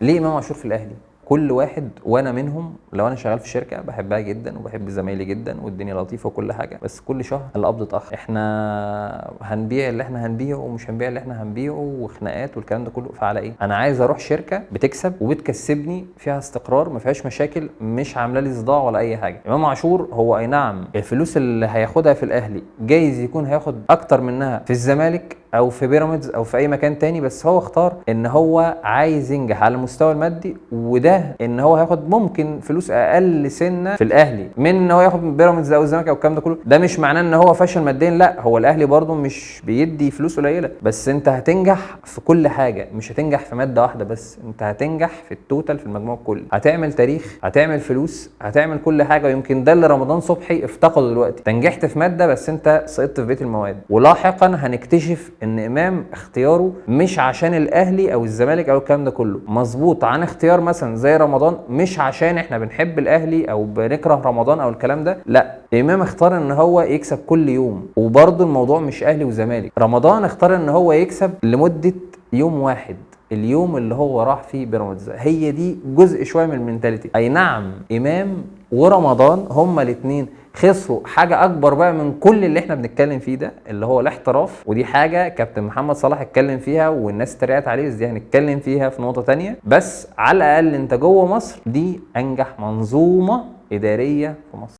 ليه امام عاشور في الاهلي؟ كل واحد وانا منهم، لو انا شغال في شركه بحبها جدا وبحب زمايلي جدا والدنيا لطيفه وكل حاجه، بس كل شهر القبض اتاخر، احنا هنبيع اللي احنا هنبيعه ومش هنبيع اللي احنا هنبيعه وخناقات والكلام ده كله. فعلى ايه؟ انا عايز اروح شركه بتكسب وبتكسبني، فيها استقرار، ما فيهاش مشاكل، مش عامله لي صداع ولا اي حاجه. امام عاشور هو اي نعم الفلوس اللي هياخدها في الاهلي جايز يكون هياخد اكتر منها في الزمالك او في بيراميدز او في اي مكان تاني، بس هو اختار ان هو عايز ينجح على المستوى المادي، وده ان هو هياخد ممكن فلوس اقل سنه في الاهلي من ان هو ياخد من بيراميدز او الزمالك او الكلام ده كله. ده مش معناه ان هو فشل ماديا، لا، هو الاهلي برضه مش بيدي فلوس قليله، بس انت هتنجح في كل حاجه، مش هتنجح في ماده واحده بس، انت هتنجح في التوتال، في المجموع كله، هتعمل تاريخ، هتعمل فلوس، هتعمل كل حاجه. ويمكن ده اللي رمضان صبحي افتقده دلوقتي، نجحت في ماده بس انت سقطت في بيت المواد. ولاحقا هنكتشف ان امام اختياره مش عشان الاهلي او الزمالك او الكلام ده كله مظبوط، عن اختيار مثلا زي رمضان مش عشان احنا بنحب الاهلي او بنكره رمضان او الكلام ده، لا، امام اختار ان هو يكسب كل يوم. وبرضه الموضوع مش اهلي وزمالك، رمضان اختار ان هو يكسب لمده يوم واحد، اليوم اللي هو راح فيه بيراميدز. هي دي جزء شويه من المينتاليتي. اي نعم امام ورمضان هما الاثنين خسروا حاجه اكبر بقى من كل اللي احنا بنتكلم فيه ده، اللي هو الاحتراف، ودي حاجه كابتن محمد صلاح اتكلم فيها والناس اتريقت عليه، بس دي هنتكلم فيها في نقطه تانية. بس على الاقل انت جوه مصر، دي انجح منظومه اداريه في مصر.